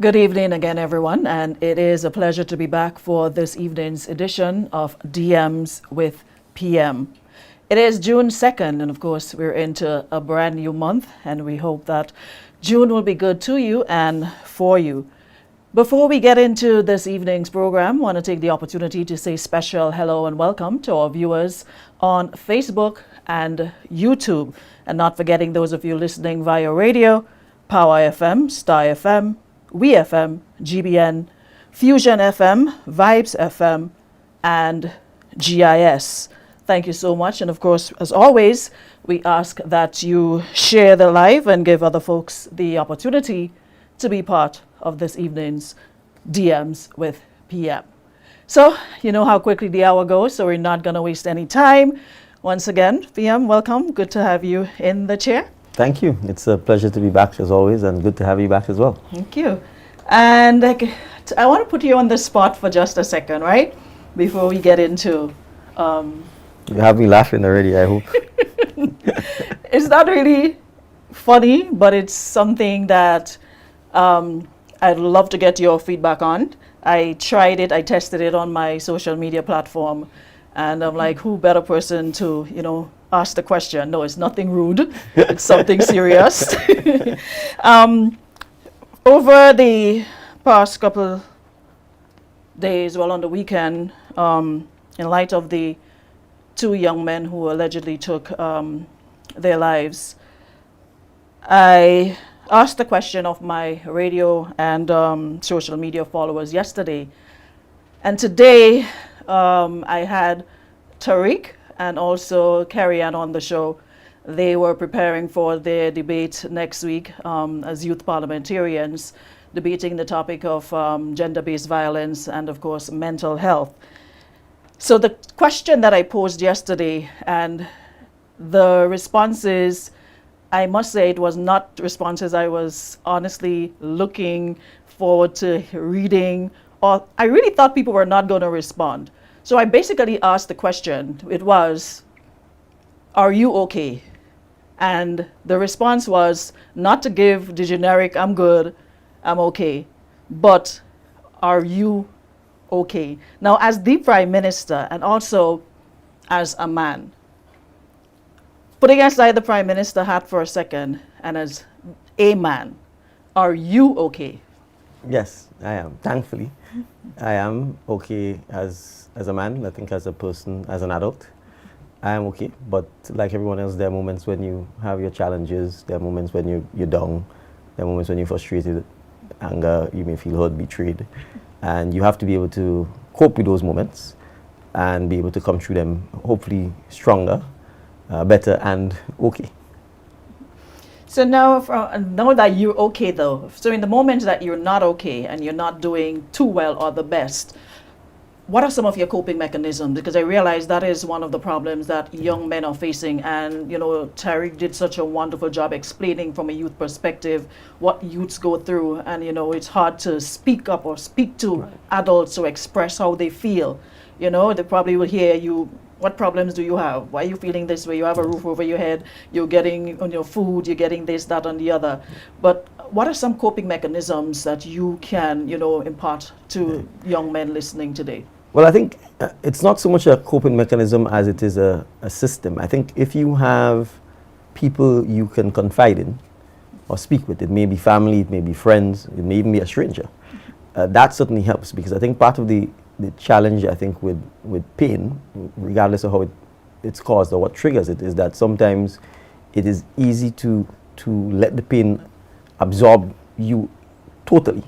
Good evening again, everyone, and it is a pleasure to be back for this evening's edition of DMs with PM. It is June 2nd, and of course, we're into a brand new month, and we hope that June will be good to you and for you. Before we get into this evening's program, I want to take the opportunity to say special hello and welcome to our viewers on Facebook and YouTube, and not forgetting those of you listening via radio, Power FM, Star FM, We FM, GBN, Fusion FM, Vibes FM, and GIS. Thank you so much. And of course, as always, we ask that you share the live and give other folks the opportunity to be part of this evening's DMs with PM. So, you know how quickly the hour goes, so we're not going to waste any time. Once again, PM, welcome. Good to have you in the chair. Thank you. It's a pleasure to be back as always, and good to have you back as well. Thank you. And I want to put you on the spot for just a second, right? Before we get into... You have me laughing already, I hope. It's not really funny, but it's something that I'd love to get your feedback on. I tried it, I tested it on my social media platform, and I'm like, who better person to, ask the question? No, it's nothing rude. It's something serious. Over the past couple days, well, on the weekend, in light of the two young men who allegedly took their lives, I asked the question of my radio and social media followers yesterday. And today, I had Tariq and also Carrie Ann on the show. They were preparing for their debate next week as youth parliamentarians, debating the topic of gender-based violence and, of course, mental health. So the question that I posed yesterday and the responses, I must say it was not responses I was honestly looking forward to reading, or I really thought people were not going to respond. So I basically asked the question, it was, are you okay? And the response was not to give the generic, I'm good, I'm okay, but are you okay? Now, as the Prime Minister and also as a man, putting aside the Prime Minister hat for a second, and as a man, are you okay? Yes, I am. Thankfully, I am okay as a man. I think as a person, as an adult, I am okay. But like everyone else, there are moments when you have your challenges. There are moments when you're down. There are moments when you're frustrated, anger. You may feel hurt, betrayed, and you have to be able to cope with those moments and be able to come through them, hopefully stronger, better, and okay. So now that you're okay, though, so in the moments that you're not okay and you're not doing too well or the best, what are some of your coping mechanisms? Because I realize that is one of the problems that young men are facing. And, Tariq did such a wonderful job explaining from a youth perspective what youths go through. And, it's hard to speak up or speak to adults to express how they feel. They probably will hear you. What problems do you have? Why are you feeling this way? You have a roof over your head. You're getting on your food. You're getting this, that, and the other. But what are some coping mechanisms that you can, impart to young men listening today? Well, I think it's not so much a coping mechanism as it is a system. I think if you have people you can confide in or speak with, it may be family, it may be friends, it may even be a stranger, that certainly helps, because I think part of the challenge, I think, with pain, regardless of how it's caused or what triggers it, is that sometimes it is easy to let the pain absorb you totally,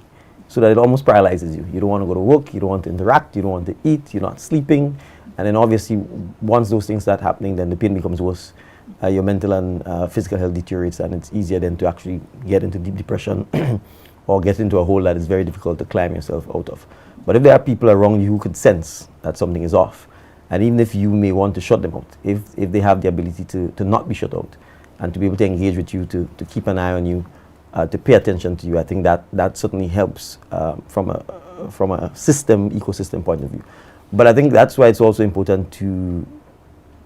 so that it almost paralyzes you. You don't want to go to work, you don't want to interact, you don't want to eat, you're not sleeping. And then obviously, once those things start happening, then the pain becomes worse. Your mental and physical health deteriorates, and it's easier then to actually get into deep depression or get into a hole that is very difficult to climb yourself out of. But if there are people around you who could sense that something is off, and even if you may want to shut them out, if they have the ability to not be shut out and to be able to engage with you, to keep an eye on you, to pay attention to you, I think that certainly helps from a ecosystem point of view. But I think that's why it's also important to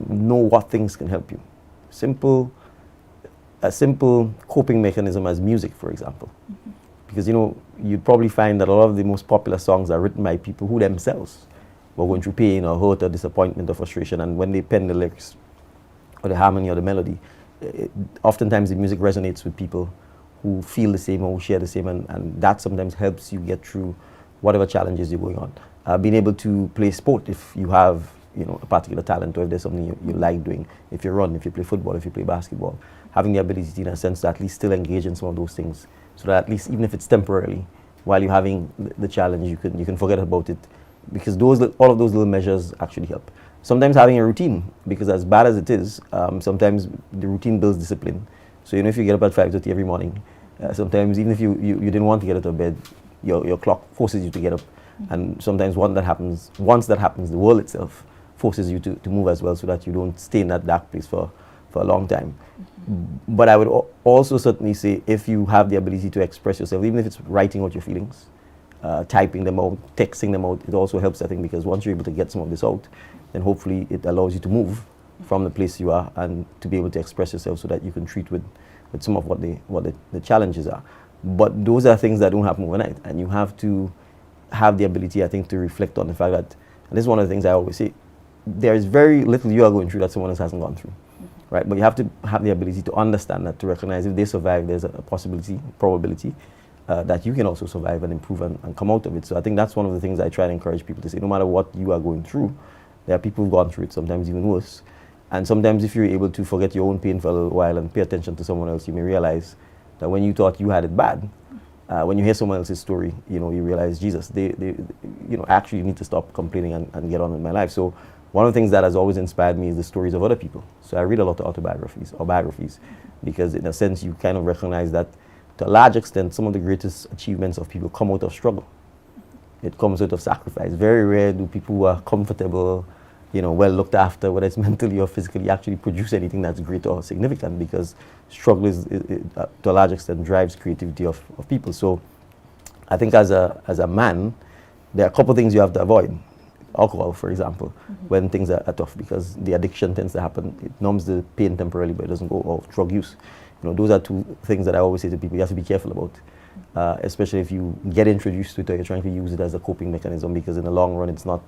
know what things can help you. A simple coping mechanism as music, for example. Because, you'd probably find that a lot of the most popular songs are written by people who themselves were going through pain or hurt or disappointment or frustration, and when they pen the lyrics or the harmony or the melody, oftentimes the music resonates with people who feel the same or who share the same, and that sometimes helps you get through whatever challenges you're going on. Being able to play sport if you have a particular talent, or if there's something you like doing, if you run, if you play football, if you play basketball, having the ability in a sense to at least still engage in some of those things, so that at least even if it's temporarily, while you're having the challenge, you can forget about it, because all of those little measures actually help. Sometimes having a routine, because as bad as it is, sometimes the routine builds discipline. So if you get up at 5:30 every morning, sometimes even if you didn't want to get out of bed, your clock forces you to get up. And sometimes once that happens, the world itself forces you to move as well, so that you don't stay in that dark place for a long time. But I would also certainly say, if you have the ability to express yourself, even if it's writing out your feelings, typing them out, texting them out, it also helps, I think, because once you're able to get some of this out, then hopefully it allows you to move from the place you are and to be able to express yourself, so that you can treat with some of what the challenges are. But those are things that don't happen overnight, and you have to have the ability, I think, to reflect on the fact that, and this is one of the things I always say, there is very little you are going through that someone else hasn't gone through, right? But you have to have the ability to understand that, to recognize if they survive, there's a probability that you can also survive and improve and come out of it. So I think that's one of the things I try to encourage people to say, no matter what you are going through, there are people who've gone through it, sometimes even worse. And sometimes if you're able to forget your own pain for a little while and pay attention to someone else, you may realize that when you thought you had it bad, when you hear someone else's story, you realize, Jesus, actually need to stop complaining and get on with my life. So one of the things that has always inspired me is the stories of other people. So I read a lot of autobiographies or biographies, because in a sense you kind of recognize that to a large extent some of the greatest achievements of people come out of struggle. It comes out of sacrifice. Very rare do people who are comfortable, well looked after, whether it's mentally or physically, actually produce anything that's great or significant, because struggle is to a large extent drives creativity of people. So I think as a man, there are a couple of things you have to avoid. Alcohol, for example, when things are tough, because the addiction tends to happen. It numbs the pain temporarily, but it doesn't go off. Drug use. Those are two things that I always say to people you have to be careful about, especially if you get introduced to it or you're trying to use it as a coping mechanism, because in the long run it's not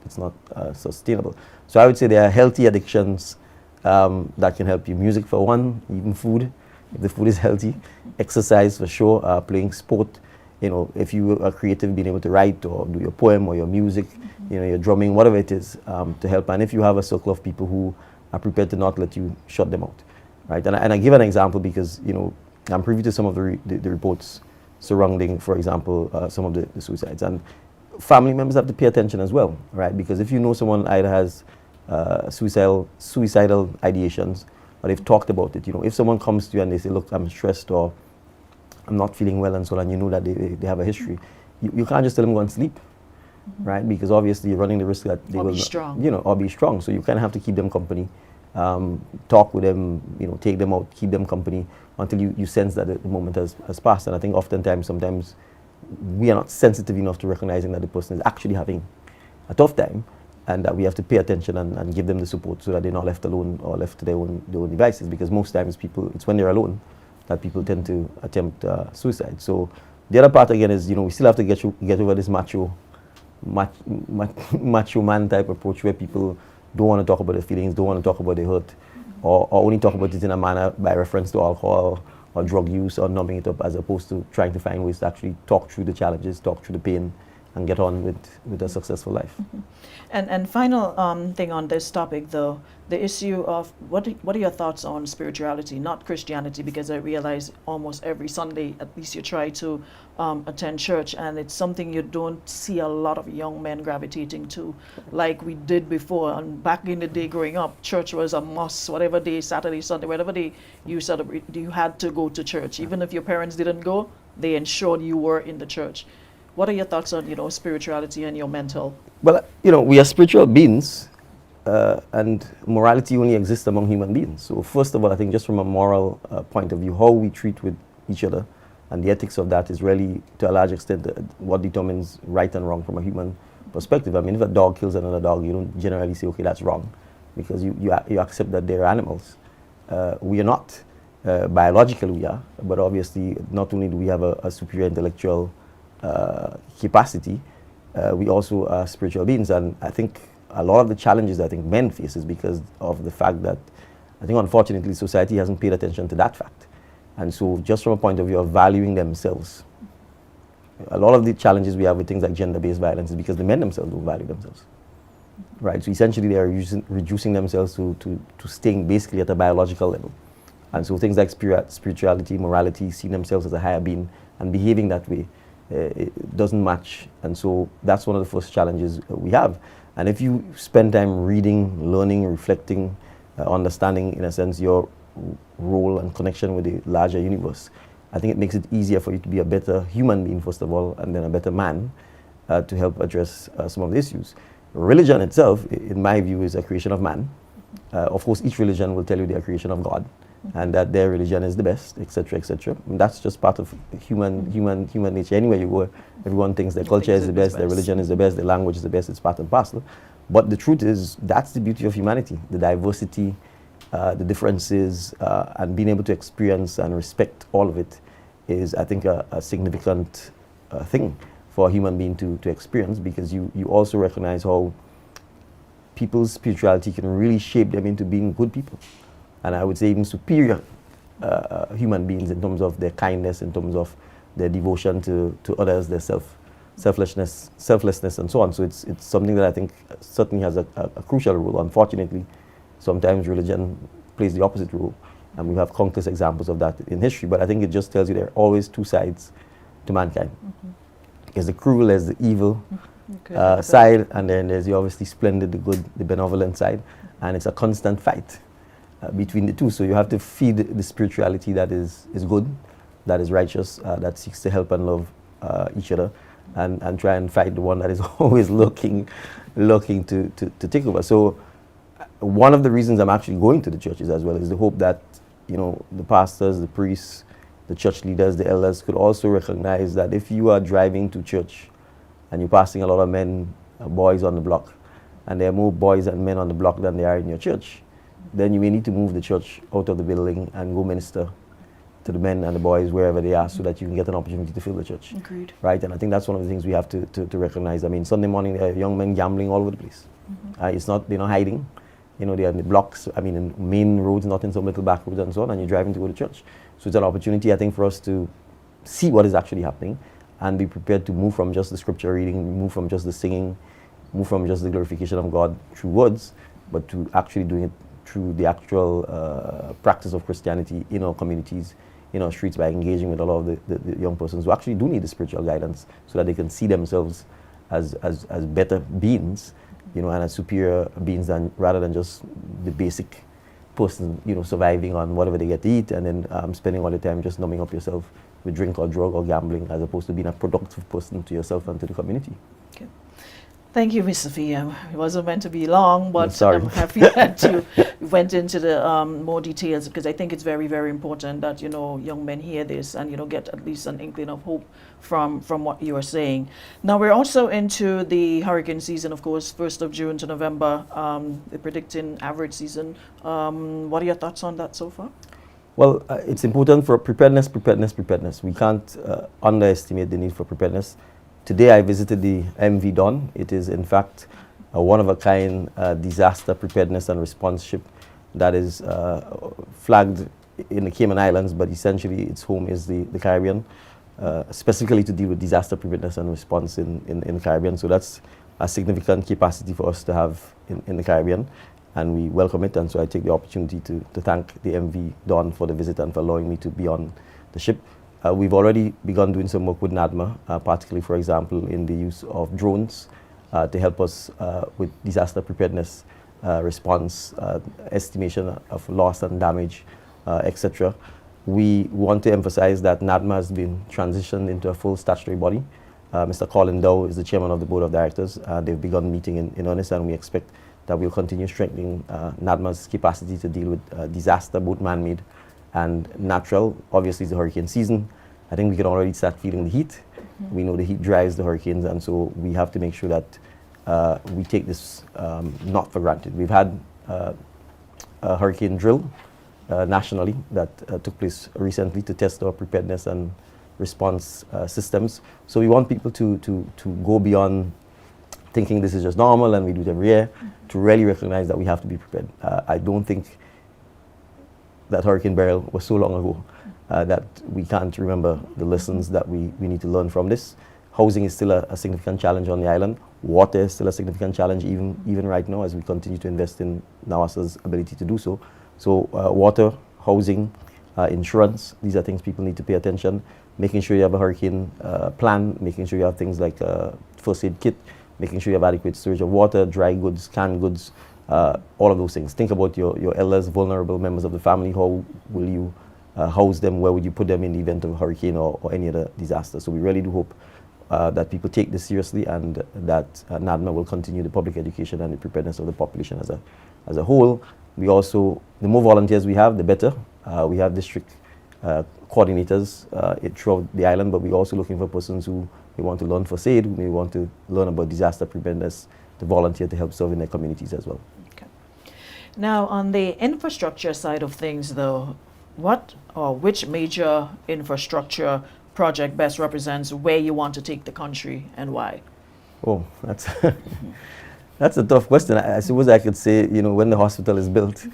sustainable. So I would say there are healthy addictions that can help you. Music for one, even food, if the food is healthy. Exercise for sure, playing sport. If you are creative, being able to write or do your poem or your music, your drumming, whatever it is, to help. And if you have a circle of people who are prepared to not let you shut them out, right? And I give an example because, I'm privy to some of the reports surrounding, for example, some of the suicides. And family members have to pay attention as well, right? Because if someone either has suicidal ideations, or they've talked about it, if someone comes to you and they say, look, I'm stressed, or I'm not feeling well, and so on, that they have a history, you can't just tell them go and sleep, right? Because obviously you're running the risk that they will be strong. Or be strong. So you kind of have to keep them company, talk with them, take them out, keep them company until you sense that the moment has passed. And I think sometimes we are not sensitive enough to recognizing that the person is actually having a tough time, and that we have to pay attention and give them the support, so that they're not left alone or left to their own devices. Because most times it's when they're alone that people tend to attempt suicide. So the other part again is, we still have to get over this macho man type approach, where people don't want to talk about their feelings, don't want to talk about their hurt, or only talk about it in a manner by reference to alcohol or drug use, or numbing it up, as opposed to trying to find ways to actually talk through the challenges, talk through the pain, and get on with a successful life. And final thing on this topic, though, the issue of what are your thoughts on spirituality, not Christianity, because I realize almost every Sunday, at least you try to attend church, and it's something you don't see a lot of young men gravitating to, like we did before. And back in the day growing up, church was a must. Whatever day, Saturday, Sunday, whatever day you celebrate, you had to go to church. Even if your parents didn't go, they ensured you were in the church. What are your thoughts on, spirituality and your mental? Well, we are spiritual beings, and morality only exists among human beings. So first of all, I think just from a moral point of view, how we treat with each other and the ethics of that is really, to a large extent, what determines right and wrong from a human perspective. I mean, if a dog kills another dog, you don't generally say, okay, that's wrong, because you accept that they're animals. We are not. biologically we are, but obviously not only do we have a superior intellectual capacity, we also are spiritual beings. And I think a lot of the challenges I think men face is because of the fact that I think unfortunately society hasn't paid attention to that fact. And so just from a point of view of valuing themselves, a lot of the challenges we have with things like gender-based violence is because the men themselves don't value themselves. Right, so essentially they are reducing themselves to staying basically at a biological level. And so things like spirituality, morality, seeing themselves as a higher being and behaving that way, it doesn't match. And so that's one of the first challenges we have. And if you spend time reading, learning, reflecting, understanding, in a sense, your role and connection with the larger universe, I think it makes it easier for you to be a better human being, first of all, and then a better man to help address some of the issues. Religion itself, in my view, is a creation of man. Of course, each religion will tell you they are a creation of God, and that their religion is the best, etc., etc. That's just part of human nature. Anywhere you go, everyone thinks their culture is the best, their religion is the best, their language is the best. It's part and parcel. But the truth is, that's the beauty of humanity: the diversity, the differences, and being able to experience and respect all of it is, I think, a significant thing for a human being to experience, because you also recognize how people's spirituality can really shape them into being good people. And I would say even superior human beings in terms of their kindness, in terms of their devotion to others, their selflessness, and so on. So it's something that I think certainly has a crucial role. Unfortunately, sometimes religion plays the opposite role, and we have countless examples of that in history. But I think it just tells you there are always two sides to mankind. There's the cruel, there's the evil side, and then there's the obviously splendid, the good, the benevolent side, and it's a constant fight between the two. So you have to feed the spirituality that is good, that is righteous, that seeks to help and love each other, and try and fight the one that is always looking to take over. So one of the reasons I'm actually going to the churches as well is the hope that, you know, the pastors, the priests, the church leaders, the elders could also recognize that if you are driving to church and you're passing a lot of men, boys on the block, and there are more boys and men on the block than there are in your church, then you may need to move the church out of the building and go minister to the men and the boys wherever they are, so that you can get an opportunity to fill the church. Agreed. Right, and I think that's one of the things we have to recognize. I mean, Sunday morning there are young men gambling all over the place. It's not, they're not hiding. You know, they're in the blocks, I mean, in main roads, not in some little back roads and so on, and you're driving to go to church. So it's an opportunity, I think, for us to see what is actually happening and be prepared to move from just the scripture reading, move from just the singing, move from just the glorification of God through words, but to actually doing it through the actual practice of Christianity in our communities, in our streets, by engaging with a lot of the young persons who actually do need the spiritual guidance, so that they can see themselves as better beings, you know, and as superior beings rather than just the basic person, you know, surviving on whatever they get to eat, and then spending all the time just numbing up yourself with drink or drug or gambling, as opposed to being a productive person to yourself and to the community. Okay. Thank you, Mr. Fee. It wasn't meant to be long, but I'm happy that you went into the more details, because I think it's very, very important that, you know, young men hear this and, you know, get at least an inkling of hope from what you are saying. Now, we're also into the hurricane season, of course, 1st of June to November. They're predicting average season. What are your thoughts on that so far? Well, it's important for preparedness. We can't underestimate the need for preparedness. Today I visited the MV Dawn. It is in fact a one-of-a-kind disaster preparedness and response ship that is flagged in the Cayman Islands, but essentially its home is the Caribbean, specifically to deal with disaster preparedness and response in the Caribbean. So that's a significant capacity for us to have in the Caribbean, and we welcome it. And so I take the opportunity to thank the MV Dawn for the visit and for allowing me to be on the ship. We've already begun doing some work with NADMA, particularly, for example, in the use of drones to help us with disaster preparedness, response, estimation of loss and damage, etc. We want to emphasize that NADMA has been transitioned into a full statutory body. Mr. Colin Dow is the chairman of the board of directors. They've begun meeting in earnest, and we expect that we'll continue strengthening NADMA's capacity to deal with disaster, both man-made and natural. Obviously, it's the hurricane season. I think we can already start feeling the heat. We know the heat drives the hurricanes, and so we have to make sure that we take this not for granted. We've had a hurricane drill nationally that took place recently to test our preparedness and response systems. So we want people to go beyond thinking this is just normal and we do it every year, to really recognize that we have to be prepared. I don't think that Hurricane Beryl was so long ago that we can't remember the lessons that we need to learn from this. Housing is still a significant challenge on the island. Water is still a significant challenge even right now as we continue to invest in NAWASA's ability to do so. So water, housing, insurance, these are things people need to pay attention. Making sure you have a hurricane plan, making sure you have things like first aid kit, making sure you have adequate storage of water, dry goods, canned goods, all of those things. Think about your elders, vulnerable members of the family. How will you house them? Where would you put them in the event of a hurricane or any other disaster? So we really do hope that people take this seriously and that NADMA will continue the public education and the preparedness of the population as a whole. We also, the more volunteers we have, the better. We have district coordinators throughout the island, but we're also looking for persons who may want to learn first aid, who may want to learn about disaster preparedness, to volunteer to help serve in their communities as well. Okay. Now, on the infrastructure side of things, though, what or which major infrastructure project best represents where you want to take the country and why? Oh, that's that's a tough question. I suppose I could say, when the hospital is built,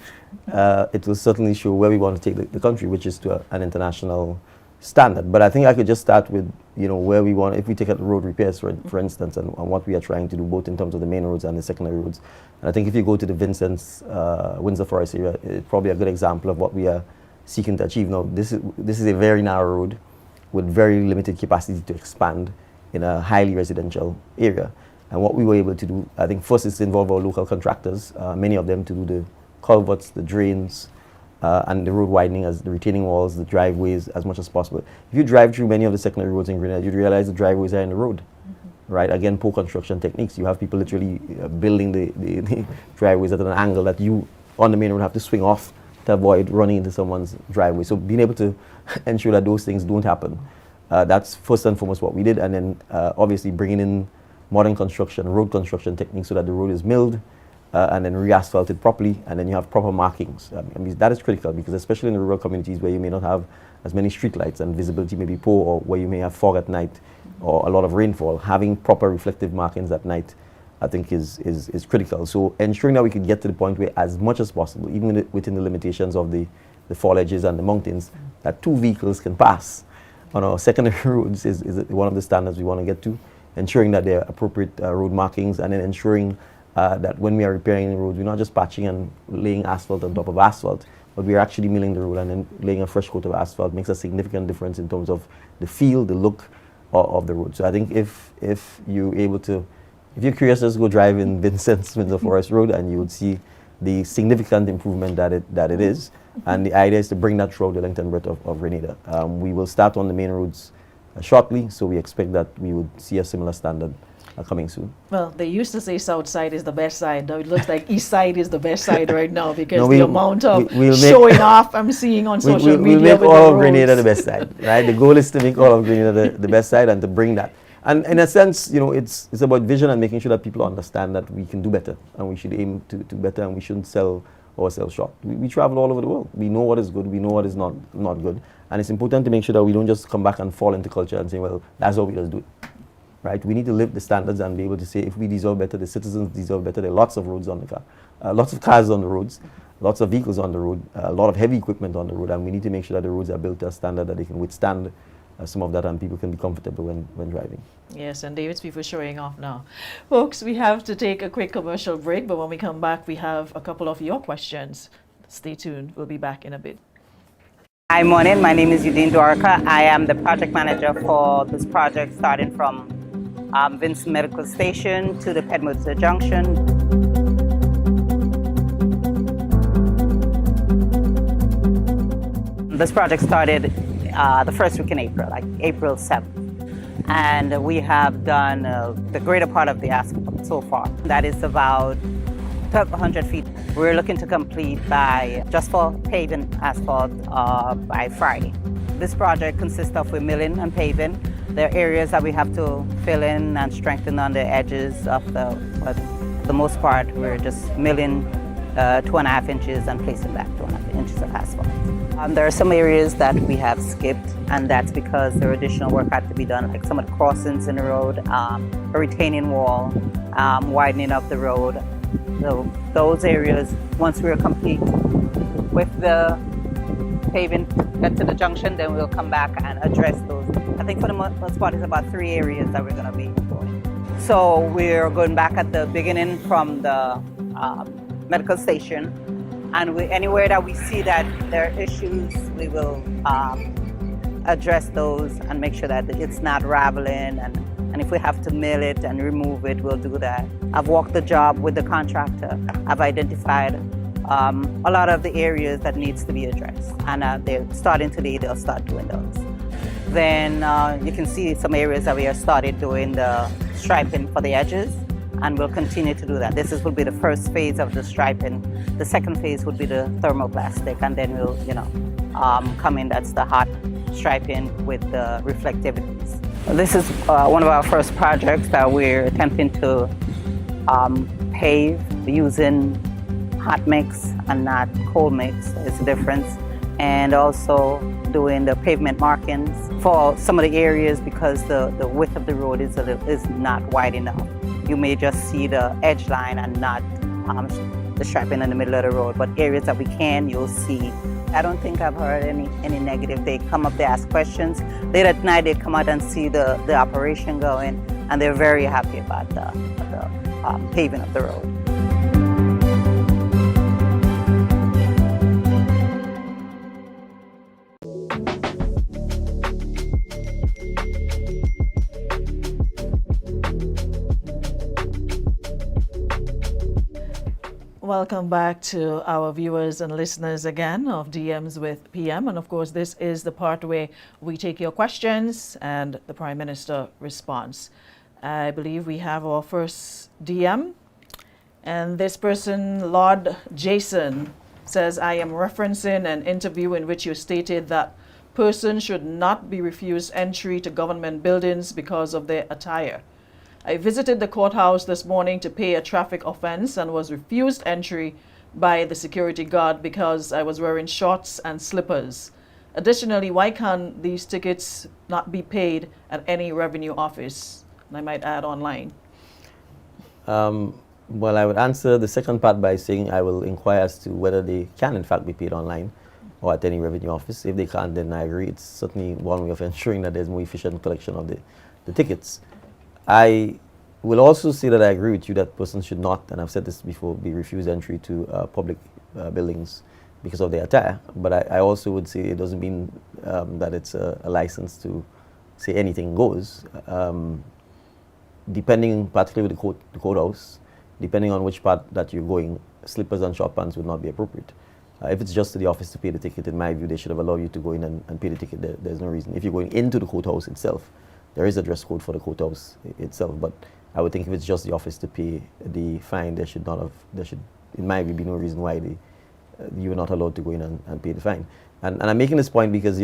it will certainly show where we want to take the country, which is to an international standard. But I think I could just start with, where we want, if we take out the road repairs, for instance, and what we are trying to do, both in terms of the main roads and the secondary roads. And I think if you go to the Windsor Forest area, it's probably a good example of what we are seeking to achieve. Now, this is a very narrow road with very limited capacity to expand in a highly residential area. And what we were able to do, I think first is to involve our local contractors, many of them to do the culverts, the drains, and the road widening, as the retaining walls, the driveways, as much as possible. If you drive through many of the secondary roads in Grenada, you'd realize the driveways are in the road, right? Again, poor construction techniques. You have people literally building the driveways at an angle that you, on the main road, have to swing off to avoid running into someone's driveway. So being able to ensure that those things don't happen, that's first and foremost what we did. And then obviously bringing in modern construction, road construction techniques so that the road is milled and then re-asphalted properly, and then you have proper markings. I mean, that is critical because especially in the rural communities where you may not have as many street lights and visibility may be poor, or where you may have fog at night or a lot of rainfall, having proper reflective markings at night I think is critical. So ensuring that we could get to the point where as much as possible, even within the limitations of the fall edges and the mountains, that 2 vehicles can pass on our secondary roads is one of the standards we want to get to. Ensuring that there are appropriate road markings, and then ensuring that when we are repairing the roads, we're not just patching and laying asphalt on top of asphalt, but we're actually milling the road and then laying a fresh coat of asphalt. Makes a significant difference in terms of the feel, the look of the road. So I think if you're able to, if you're curious, just go drive in Vincent's Windsor Forest Road and you would see the significant improvement that it is. And the idea is to bring that throughout the length and breadth of Grenada. We will start on the main roads shortly, so we expect that we would see a similar standard coming soon. Well, they used to say south side is the best side. Now it looks like east side is the best side right now because the amount of showing off I'm seeing on social media. We'll make all of Grenada the best side, right? The goal is to make all of Grenada the best side and to bring that. And in a sense, it's about vision and making sure that people understand that we can do better and we should aim to do better and we shouldn't sell ourselves short. We travel all over the world. We know what is good. We know what is not good. And it's important to make sure that we don't just come back and fall into culture and say, well, that's how we just do it. Right? We need to live the standards and be able to say if we deserve better, the citizens deserve better. There are lots of roads on the car, lots of cars on the roads, lots of vehicles on the road, a lot of heavy equipment on the road, and we need to make sure that the roads are built to a standard that they can withstand some of that and people can be comfortable when driving. Yes, and David's people showing off now. Folks, we have to take a quick commercial break, but when we come back, we have a couple of your questions. Stay tuned. We'll be back in a bit. Hi, morning. My name is Udine Dorka. I am the project manager for this project, starting from Vincent Medical Station to the Pedmoser Junction. This project started the first week in April, like April 7th. And we have done the greater part of the asphalt so far. That is about 1,200 feet. We're looking to complete by, just for paving asphalt, by Friday. This project consists of milling and paving. There are areas that we have to fill in and strengthen on the edges of but for the most part, we're just milling 2.5 inches and placing back 2.5 inches of asphalt. There are some areas that we have skipped, and that's because there additional work had to be done, like some of the crossings in the road, a retaining wall, widening of the road. So those areas, once we're complete with the paving, get to the junction, then we'll come back and address those. I think for the most part, it's about 3 areas that we're going to be going. So we're going back at the beginning from the medical station, and anywhere that we see that there are issues, we will address those and make sure that it's not raveling, and if we have to mill it and remove it, we'll do that. I've walked the job with the contractor. I've identified a lot of the areas that needs to be addressed, and they're starting today, they'll start doing those. Then you can see some areas that we have started doing the striping for the edges, and we'll continue to do that. This will be the first phase of the striping. The second phase would be the thermoplastic, and then we'll, come in, that's the hot striping with the reflectivities. This is one of our first projects that we're attempting to pave using hot mix and not cold mix. It's a difference. And also doing the pavement markings for some of the areas because the width of the road is not wide enough. You may just see the edge line and not the striping in the middle of the road, but areas that we can, you'll see. I don't think I've heard any negative. They come up, they ask questions. Late at night, they come out and see the operation going, and they're very happy about the paving of the road. Welcome back to our viewers and listeners again of DMs with PM. And of course, this is the part where we take your questions and the Prime Minister responds. I believe we have our first DM. And this person, Lord Jason, says, I am referencing an interview in which you stated that persons should not be refused entry to government buildings because of their attire. I visited the courthouse this morning to pay a traffic offense and was refused entry by the security guard because I was wearing shorts and slippers. Additionally, why can't these tickets not be paid at any revenue office? And I might add online. Well, I would answer the second part by saying I will inquire as to whether they can in fact be paid online or at any revenue office. If they can't, then I agree. It's certainly one way of ensuring that there's more efficient collection of the tickets. I will also say that I agree with you that persons should not, and I've said this before, be refused entry to public buildings because of their attire. But I also would say it doesn't mean that it's a license to say anything goes. Depending, particularly with the courthouse, depending on which part that you're going, slippers and short pants would not be appropriate. If it's just to the office to pay the ticket, in my view, they should have allowed you to go in and pay the ticket. There's no reason. If you're going into the courthouse itself, there is a dress code for the courthouse itself, but I would think if it's just the office to pay the fine, there should, in my view, be no reason why you are not allowed to go in and pay the fine. And I'm making this point because,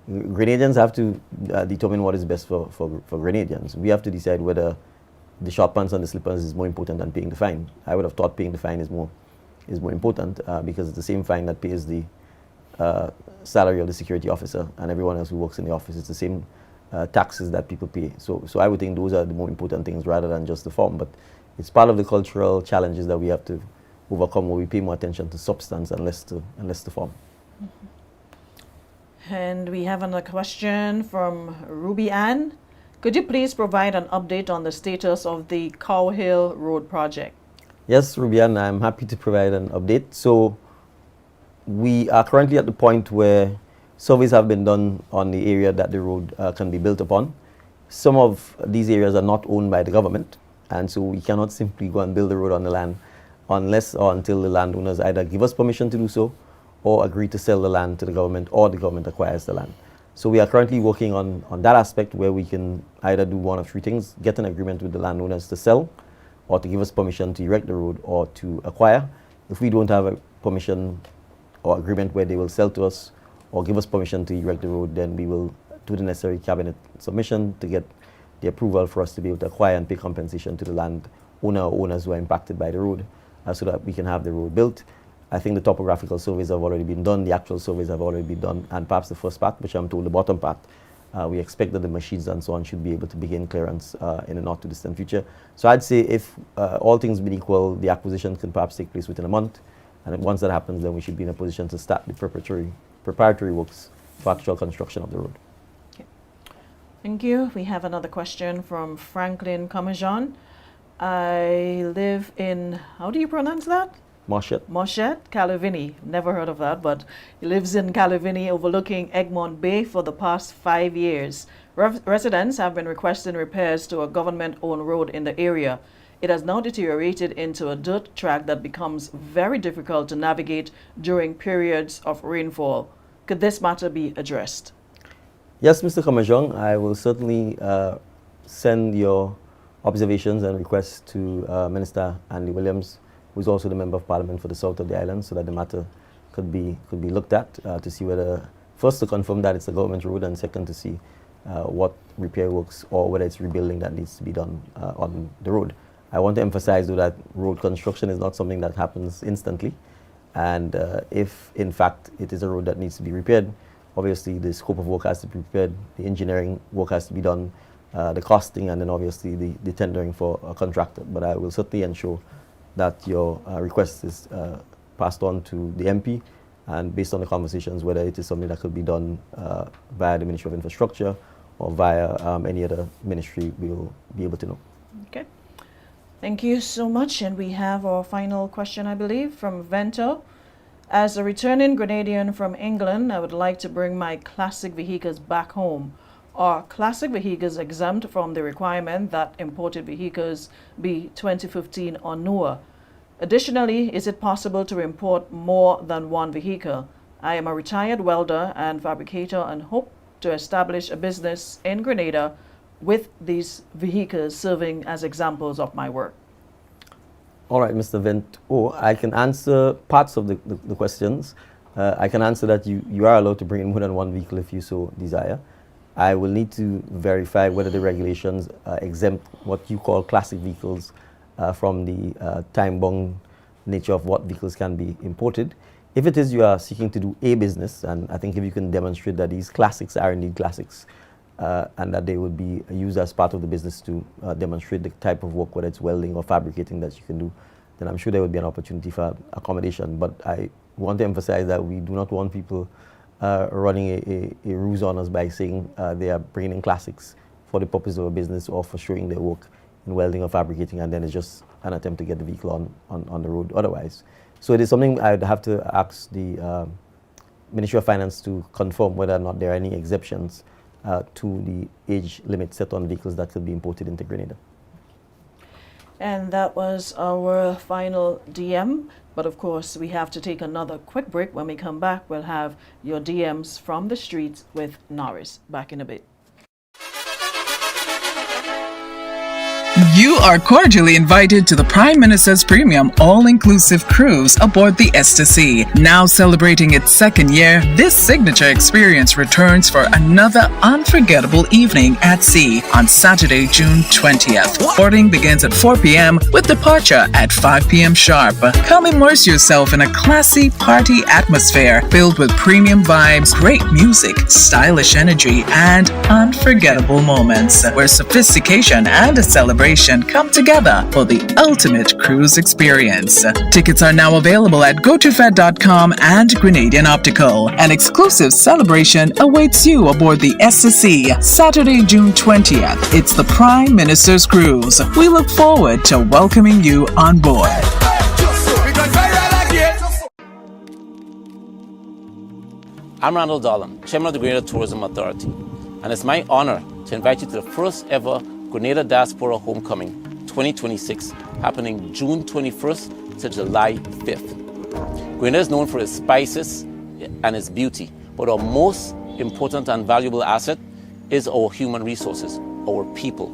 Grenadians have to determine what is best for Grenadians. We have to decide whether the short pants and the slippers is more important than paying the fine. I would have thought paying the fine is more important because it's the same fine that pays the salary of the security officer and everyone else who works in the office. It's the same taxes that people pay. So I would think those are the more important things rather than just the form. But it's part of the cultural challenges that we have to overcome, where we pay more attention to substance and less to form. Mm-hmm. And we have another question from Ruby Ann. Could you please provide an update on the status of the Cow Hill Road project? Yes, Ruby Ann, I'm happy to provide an update. So we are currently at the point where surveys have been done on the area that the road can be built upon. Some of these areas are not owned by the government, and so we cannot simply go and build the road on the land unless or until the landowners either give us permission to do so or agree to sell the land to the government or the government acquires the land. So we are currently working on that aspect where we can either do one of three things: get an agreement with the landowners to sell, or to give us permission to erect the road, or to acquire. If we don't have a permission or agreement where they will sell to us or give us permission to erect the road, then we will do the necessary cabinet submission to get the approval for us to be able to acquire and pay compensation to the land owner or owners who are impacted by the road so that we can have the road built. I think the topographical surveys have already been done, the actual surveys have already been done, and perhaps the first part, which I'm told the bottom part, we expect that the machines and so on should be able to begin clearance in the not too distant future. So I'd say if all things being equal, the acquisition can perhaps take place within a month, and then once that happens, then we should be in a position to start the preparatory works for actual construction of the road. Okay. Thank you. We have another question from Franklin Comejon. I live in, how do you pronounce that? Marshall? Moshet, Calavini. Never heard of that, but he lives in Calavini overlooking Egmont Bay for the past 5 years. Residents have been requesting repairs to a government-owned road in the area. It has now deteriorated into a dirt track that becomes very difficult to navigate during periods of rainfall. Could this matter be addressed? Yes, Mr. Kamajong, I will certainly send your observations and requests to Minister Andy Williams, who is also the Member of Parliament for the South of the Island, so that the matter could be looked at to see whether, first to confirm that it's a government road, and second to see what repair works or whether it's rebuilding that needs to be done on the road. I want to emphasize though that road construction is not something that happens instantly, and if in fact it is a road that needs to be repaired, obviously the scope of work has to be prepared, the engineering work has to be done, the costing, and then obviously the tendering for a contractor. But I will certainly ensure that your request is passed on to the MP, and based on the conversations, whether it is something that could be done via the Ministry of Infrastructure or via any other ministry, we will be able to know. Okay. Thank you so much. And we have our final question, I believe, from Vento. As a returning Grenadian from England, I would like to bring my classic vehicles back home. Are classic vehicles exempt from the requirement that imported vehicles be 2015 or newer? Additionally, is it possible to import more than one vehicle? I am a retired welder and fabricator and hope to establish a business in Grenada with these vehicles serving as examples of my work. All right, Mr. Vento, I can answer parts of the questions. I can answer that you are allowed to bring in more than one vehicle if you so desire. I will need to verify whether the regulations exempt what you call classic vehicles from the time-bound nature of what vehicles can be imported. If it is you are seeking to do a business, and I think if you can demonstrate that these classics are indeed classics, and that they would be used as part of the business to demonstrate the type of work, whether it's welding or fabricating, that you can do, then I'm sure there would be an opportunity for accommodation. But I want to emphasize that we do not want people running a ruse on us by saying they are bringing in classics for the purpose of a business or for showing their work in welding or fabricating, and then it's just an attempt to get the vehicle on the road otherwise. So it is something I'd have to ask the Ministry of Finance to confirm whether or not there are any exceptions to the age limit set on vehicles that could be imported into Grenada. And that was our final DM. But of course, we have to take another quick break. When we come back, we'll have your DMs from the streets with Norris. Back in a bit. You are cordially invited to the Prime Minister's Premium All-Inclusive Cruise aboard the Ecstasy. Now celebrating its second year, this signature experience returns for another unforgettable evening at sea on Saturday, June 20th. Boarding begins at 4 p.m. with departure at 5 p.m. sharp. Come immerse yourself in a classy party atmosphere filled with premium vibes, great music, stylish energy, and unforgettable moments where sophistication and a celebration come together for the ultimate cruise experience. Tickets are now available at gotofed.com and Grenadian Optical. An exclusive celebration awaits you aboard the SSC Saturday, June 20th. It's the Prime Minister's Cruise. We look forward to welcoming you on board. I'm Randall Dolan, Chairman of the Grenada Tourism Authority, and it's my honor to invite you to the first ever Grenada Diaspora Homecoming 2026, happening June 21st to July 5th. Grenada is known for its spices and its beauty, but our most important and valuable asset is our human resources, our people.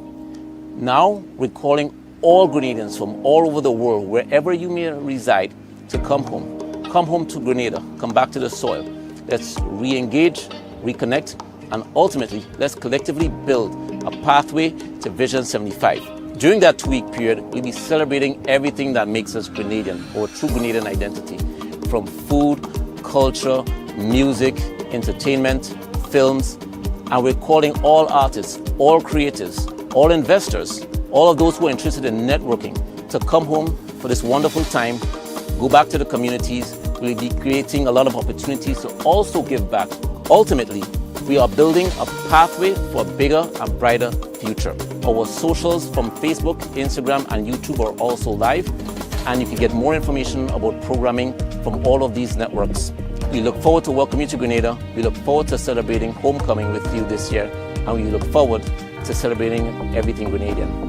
Now, we're calling all Grenadians from all over the world, wherever you may reside, to come home to Grenada, come back to the soil. Let's re-engage, reconnect, and ultimately, let's collectively build a pathway to Vision 75. During that 2-week period, we'll be celebrating everything that makes us Grenadian, our true Grenadian identity. from food, culture, music, entertainment, films, and we're calling all artists, all creators, all investors, all of those who are interested in networking to come home for this wonderful time, go back to the communities. We'll be creating a lot of opportunities to also give back. Ultimately, we are building a pathway for a bigger and brighter future. Our socials from Facebook, Instagram, and YouTube are also live, and you can get more information about programming from all of these networks. We look forward to welcoming you to Grenada. We look forward to celebrating homecoming with you this year, and we look forward to celebrating everything Grenadian.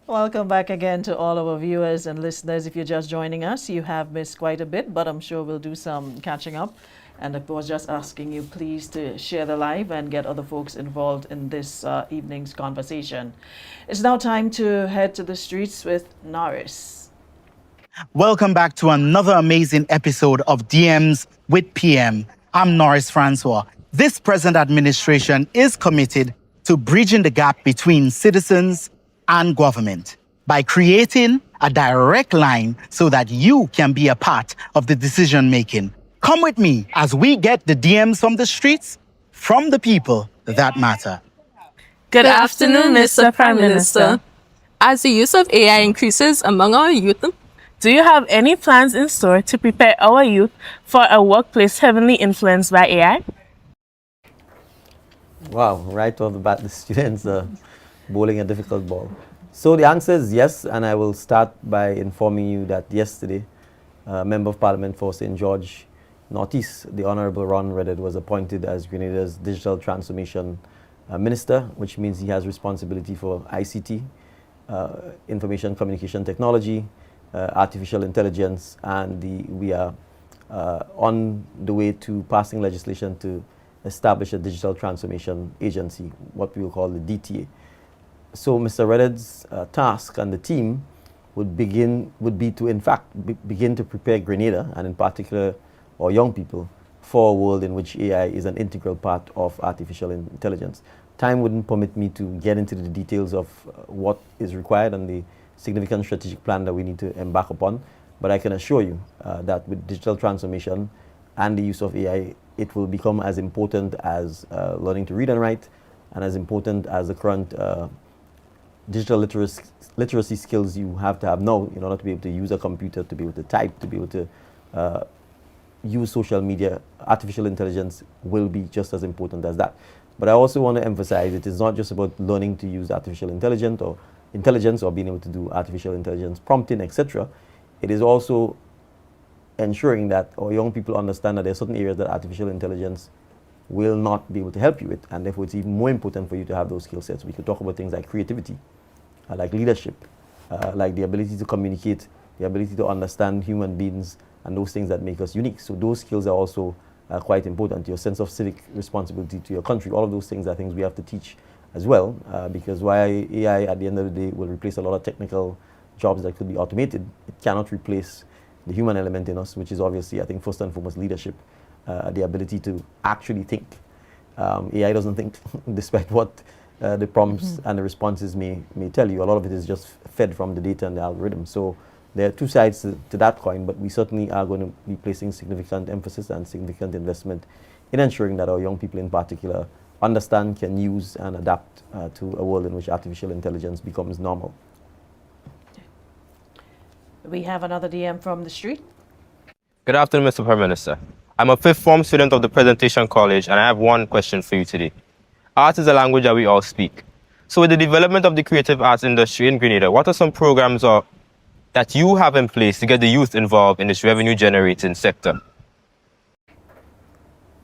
Welcome back again to all our viewers and listeners. If you're just joining us, you have missed quite a bit, but I'm sure we'll do some catching up. And I was just asking you please to share the live and get other folks involved in this evening's conversation. It's now time to head to the streets with Norris. Welcome back to another amazing episode of DMs with PM. I'm Norris Francois. This present administration is committed to bridging the gap between citizens and government by creating a direct line so that you can be a part of the decision making. Come with me as we get the DMs from the streets, from the people that matter. Good afternoon, Mr. Prime Minister. As the use of AI increases among our youth, do you have any plans in store to prepare our youth for a workplace heavily influenced by AI? Wow, right off the bat, the students are bowling a difficult ball. So the answer is yes, and I will start by informing you that yesterday, Member of Parliament for St. George Northeast, the Honorable Ron Reddard, was appointed as Grenada's Digital Transformation Minister, which means he has responsibility for ICT, information communication technology, artificial intelligence, and we are on the way to passing legislation to establish a digital transformation agency, what we will call the DTA. So Mr. Reddard's task and the team would be to, in fact, begin to prepare Grenada, and in particular our young people, for a world in which AI is an integral part of artificial intelligence. Time wouldn't permit me to get into the details of what is required and the significant strategic plan that we need to embark upon, but I can assure you that with digital transformation and the use of AI, it will become as important as learning to read and write, and as important as the current digital literacy skills you have to have now in order to be able to use a computer, to be able to type, to be able to use social media. Artificial intelligence will be just as important as that. But I also want to emphasize it is not just about learning to use artificial intelligence or being able to do artificial intelligence prompting, etc. It is also ensuring that our young people understand that there are certain areas that artificial intelligence will not be able to help you with, and therefore it's even more important for you to have those skill sets. We could talk about things like creativity, like leadership, like the ability to communicate, the ability to understand human beings, and those things that make us unique. So those skills are also quite important. Your sense of civic responsibility to your country, all of those things are things we have to teach as well, because while AI at the end of the day will replace a lot of technical jobs that could be automated, it cannot replace the human element in us, which is obviously, I think, first and foremost leadership, the ability to actually think. AI doesn't think, despite what the prompts and the responses may tell you. A lot of it is just fed from the data and the algorithm. So there are two sides to that coin, but we certainly are going to be placing significant emphasis and significant investment in ensuring that our young people in particular understand, can use, and adapt to a world in which artificial intelligence becomes normal. We have another DM from the street. Good afternoon, Mr. Prime Minister. I'm a fifth form student of the Presentation College, and I have one question for you today. Art is a language that we all speak. So with the development of the creative arts industry in Grenada, what are some programs that you have in place to get the youth involved in this revenue-generating sector?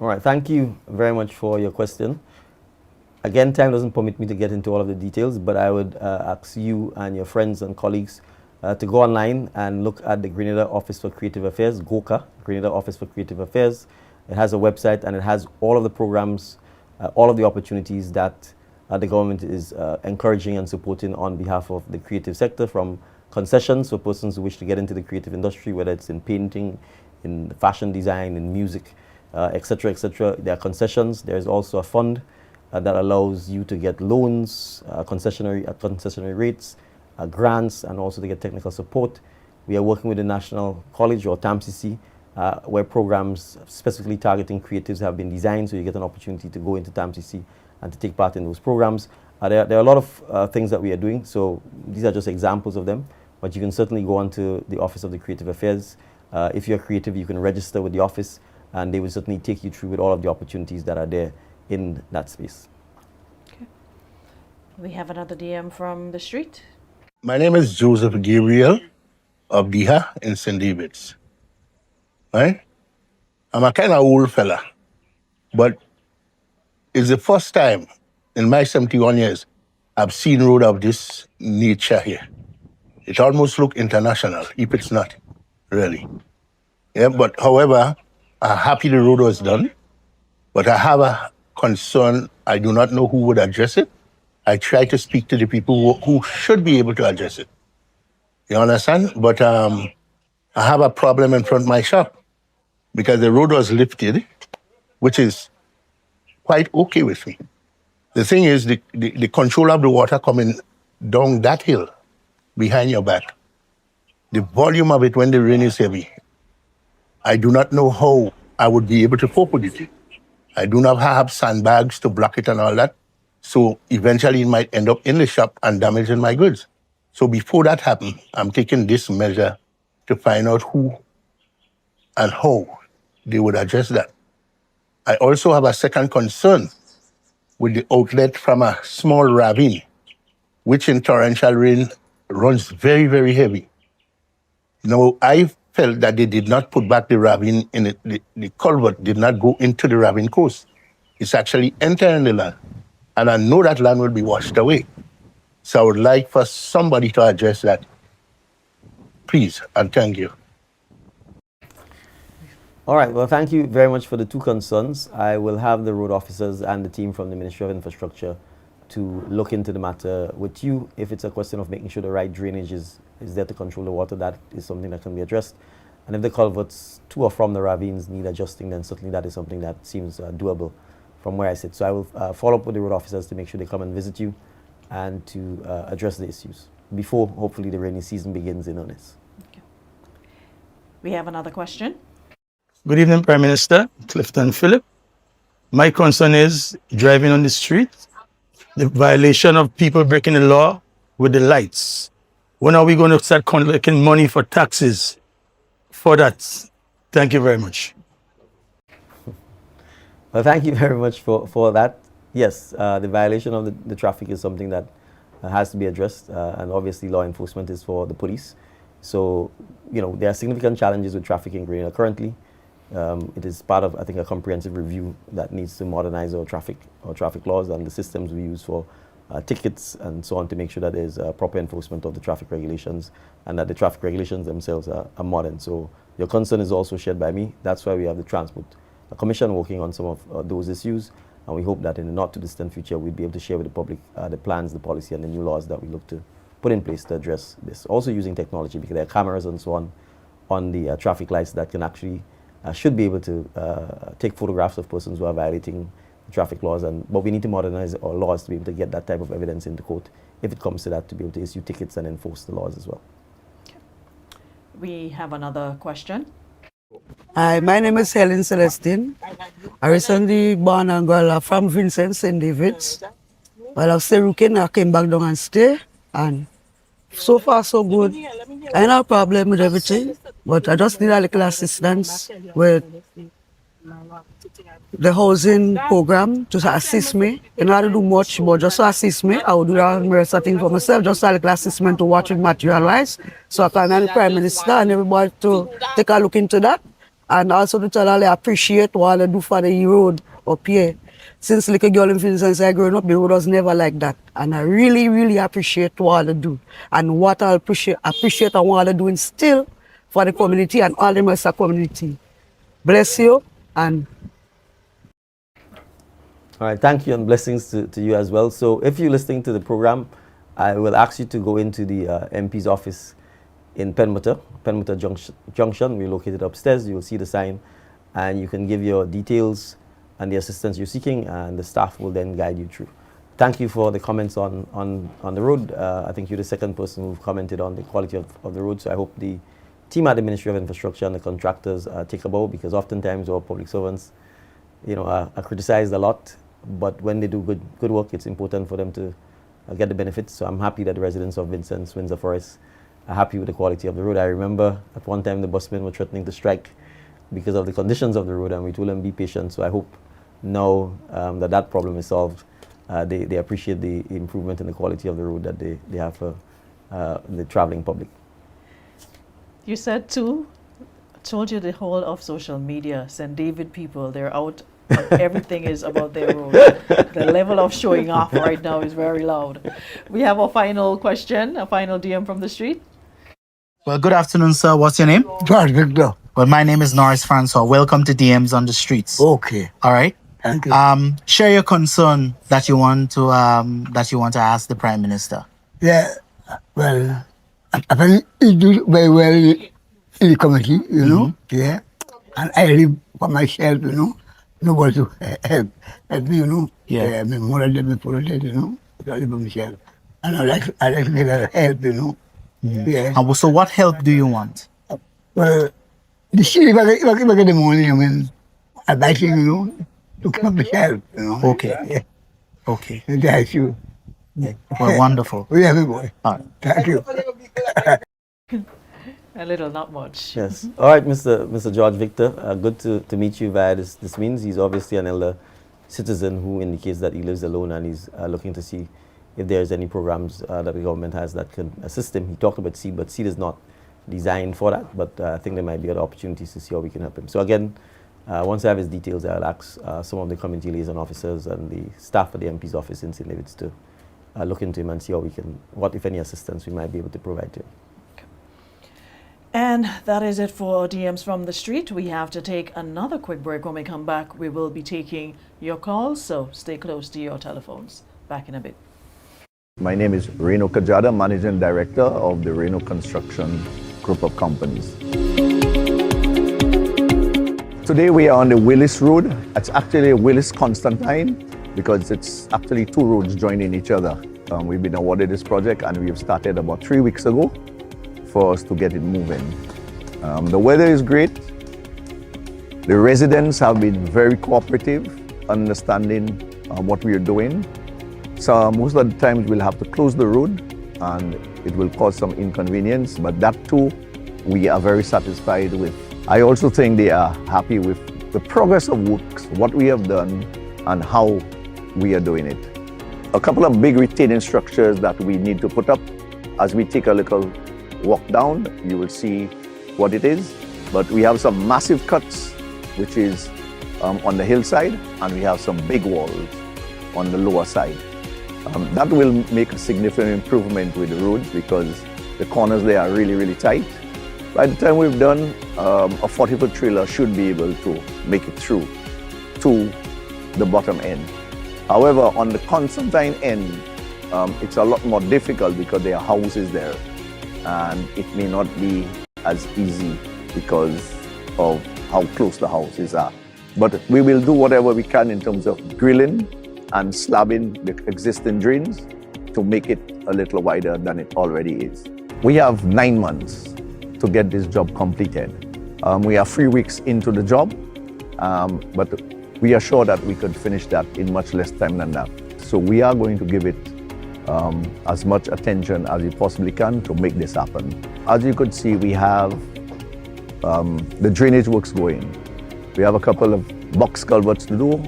All right, thank you very much for your question. Again, time doesn't permit me to get into all of the details, but I would ask you and your friends and colleagues to go online and look at the Grenada Office for Creative Affairs, GOCA, Grenada Office for Creative Affairs. It has a website and it has all of the programs, all of the opportunities that the government is encouraging and supporting on behalf of the creative sector, from concessions for persons who wish to get into the creative industry, whether it's in painting, in fashion design, in music, etc., etc. There are concessions. There's also a fund that allows you to get loans, concessionary rates, grants, and also to get technical support. We are working with the National College, or TAMCC, where programs specifically targeting creatives have been designed, so you get an opportunity to go into TAMCC and to take part in those programs. There are a lot of things that we are doing, so these are just examples of them, but you can certainly go onto the Office of the Creative Affairs. If you're creative, you can register with the office, and they will certainly take you through with all of the opportunities that are there in that space. Okay. We have another DM from the street. My name is Joseph Gabriel of Diha in St. David's. Right? I'm a kind of old fella, but it's the first time in my 71 years I've seen road of this nature here. It almost looks international, if it's not, really. Yeah, but however, I'm happy the road was done, but I have a concern. I do not know who would address it. I try to speak to the people who should be able to address it. You understand? But I have a problem in front of my shop because the road was lifted, which is quite okay with me. The thing is, the control of the water coming down that hill behind your back, the volume of it when the rain is heavy, I do not know how I would be able to cope with it. I do not have sandbags to block it and all that. So eventually it might end up in the shop and damaging my goods. So before that happens, I'm taking this measure to find out who and how they would address that. I also have a second concern with the outlet from a small ravine, which in torrential rain runs very, very heavy. Now, I felt that they did not put back the ravine in it. The culvert did not go into the ravine course. It's actually entering the land. And I know that land will be washed away. So I would like for somebody to address that. Please, and thank you. All right, well, thank you very much for the two concerns. I will have the road officers and the team from the Ministry of Infrastructure to look into the matter with you. If it's a question of making sure the right drainage is there to control the water, that is something that can be addressed. And if the culverts to or from the ravines need adjusting, then certainly that is something that seems doable from where I sit. So I will follow up with the road officers to make sure they come and visit you and to address the issues before, hopefully, the rainy season begins in earnest. Okay. We have another question. Good evening, Prime Minister Clifton Phillip. My concern is driving on the street, the violation of people breaking the law with the lights. When are we going to start collecting money for taxes for that? Thank you very much. Well, thank you very much for that. Yes, the violation of the traffic is something that has to be addressed, and obviously law enforcement is for the police. So, there are significant challenges with traffic in Grenada currently. It is part of, I think, a comprehensive review that needs to modernize our traffic laws and the systems we use for tickets and so on, to make sure that there's proper enforcement of the traffic regulations and that the traffic regulations themselves are modern. So your concern is also shared by me. That's why we have the Transport Commission working on some of those issues, and we hope that in the not too distant future we'll be able to share with the public the plans, the policy, and the new laws that we look to put in place to address this. Also using technology, because there are cameras and so on the traffic lights that can actually should be able to take photographs of persons who are violating the traffic laws. But we need to modernize our laws to be able to get that type of evidence into court, if it comes to that, to be able to issue tickets and enforce the laws as well. We have another question. Hi, my name is Helen Celestine. I recently born and girl from Vincent St. David's. While I was still working, I came back down and stay, and so far so good. I have a problem with everything, but I just need a little assistance with the housing program to assist me. I don't have to do much, but just to assist me. I will do the rest of things for myself, just a little assistment to watch it materialize. So I can the Prime Minister and everybody to take a look into that. And also to tell all I appreciate what they do for the road up here. Since little girl in Vincent I growing up, the road was never like that. And I really, really appreciate what they do. And what I appreciate and what they're doing still for the community and all the rest of the community. Bless you. And all right, thank you, and blessings to you as well. So if you're listening to the program, I will ask you to go into the MP's office in Penmutter Junction. We're located upstairs. You will see the sign, and you can give your details and the assistance you're seeking, and the staff will then guide you through. Thank you for the comments on the road. I think you're the second person who've commented on the quality of the road, so I hope the team at the Ministry of Infrastructure and the contractors take a bow, because oftentimes our public servants, are criticized a lot, but when they do good work, it's important for them to get the benefits. So I'm happy that the residents of Vincent's, Windsor Forest are happy with the quality of the road. I remember at one time the busmen were threatening to strike because of the conditions of the road, and we told them be patient. So I hope now that problem is solved, they appreciate the improvement in the quality of the road that they have for the traveling public. You said too, told you the whole of social media, St. David people, they're out, everything is about their road. The level of showing off right now is very loud. We have a final question, a final DM from the street. Well, good afternoon, sir. What's your name? George Victor. Well, my name is Norris Francois. Welcome to DMs on the Streets. Okay. All right. Thank you. Share your concern that you want to ask the Prime Minister. Yeah, well, I think he do very well in the committee, yeah. And I live for myself, nobody to help me, Yeah. my mother did, my father did, I live for myself. And I like to get a help, Yeah. And so what help do you want? Well, the city, if I get the money, I buy things, to keep myself, Okay. Yeah. Okay. Thank you. Well, wonderful. Yeah, my boy. All right. Thank you. A little, not much. Yes. All right, Mr. George Victor, good to meet you via this means. He's obviously an elder citizen who indicates that he lives alone, and he's looking to see if there's any programs that the government has that can assist him. He talked about SEED, but SEED is not designed for that, but I think there might be other opportunities to see how we can help him. So again, once I have his details, I'll ask some of the community liaison officers and the staff at the MP's office in St. David's to look into him and see how we can, what if any assistance we might be able to provide to him. And that is it for DMs from the street. We have to take another quick break. When we come back, we will be taking your calls, so stay close to your telephones. Back in a bit. My name is Reno Kajada, Managing Director of the Reno Construction Group of Companies. Today we are on the Willis Road. It's actually Willis Constantine because it's actually two roads joining each other. We've been awarded this project and we've started about 3 weeks ago for us to get it moving. The weather is great. The residents have been very cooperative, understanding what we are doing. So most of the times we'll have to close the road and it will cause some inconvenience, but that too we are very satisfied with. I also think they are happy with the progress of works, what we have done and how we are doing it. A couple of big retaining structures that we need to put up. As we take a little walk down, you will see what it is. But we have some massive cuts, which is on the hillside, and we have some big walls on the lower side. That will make a significant improvement with the roads because the corners there are really, really tight. By the time we've done, a 40-foot trailer should be able to make it through to the bottom end. However, on the Constantine end, it's a lot more difficult because there are houses there and it may not be as easy because of how close the houses are. But we will do whatever we can in terms of drilling and slabbing the existing drains to make it a little wider than it already is. We have 9 months to get this job completed. We are 3 weeks into the job, but we are sure that we could finish that in much less time than that. So we are going to give it as much attention as we possibly can to make this happen. As you could see, we have the drainage works going. We have a couple of box culverts to do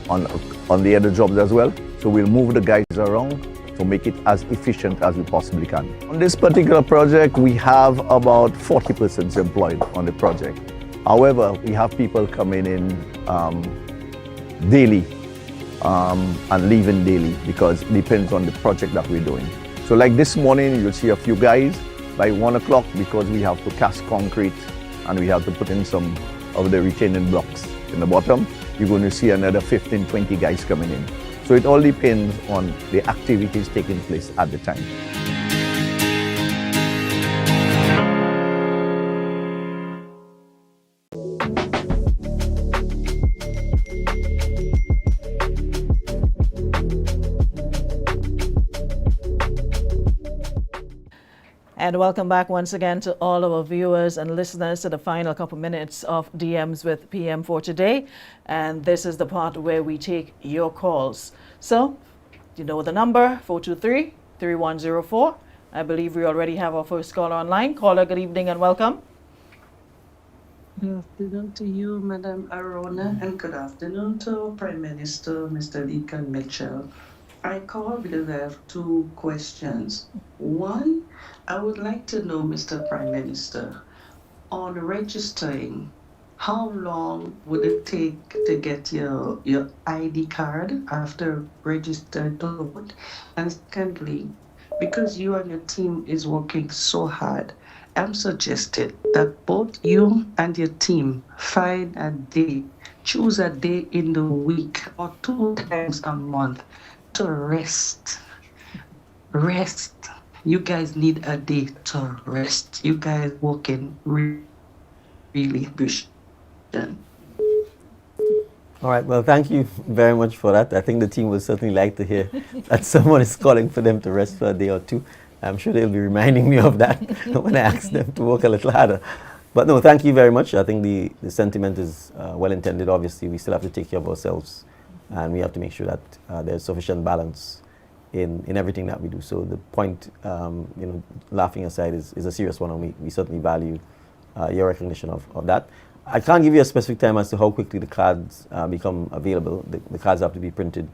on the other jobs as well. So we'll move the guys around to make it as efficient as we possibly can. On this particular project, we have about 40 persons employed on the project. However, we have people coming in daily and leaving daily because it depends on the project that we're doing. So like this morning, you'll see a few guys by 1 o'clock because we have to cast concrete and we have to put in some of the retaining blocks in the bottom. You're going to see another 15, 20 guys coming in. So it all depends on the activities taking place at the time. And welcome back once again to all of our viewers and listeners to the final couple minutes of DMs with PM for today. And this is the part where we take your calls. So, you know the number, 423-3104. I believe we already have our first caller online. Caller, good evening and welcome. Good afternoon to you, Madam Arona, and good afternoon to Prime Minister, Mr. Deacon Mitchell. I called because I have two questions. One, I would like to know, Mr. Prime Minister, on registering, how long would it take to get your ID card after registered to vote? And secondly, because you and your team is working so hard, I'm suggested that both you and your team find a day, choose a day in the week or 2 times a month to rest. Rest. You guys need a day to rest. You guys working really bush. All right, well, thank you very much for that. I think the team will certainly like to hear that someone is calling for them to rest for a day or two. I'm sure they'll be reminding me of that when I ask them to work a little harder. But no, thank you very much. I think the sentiment is well intended. Obviously, we still have to take care of ourselves, and we have to make sure that there's sufficient balance in everything that we do. So the point, laughing aside, is a serious one, and we certainly value your recognition of that. I can't give you a specific time as to how quickly the cards become available. The cards have to be printed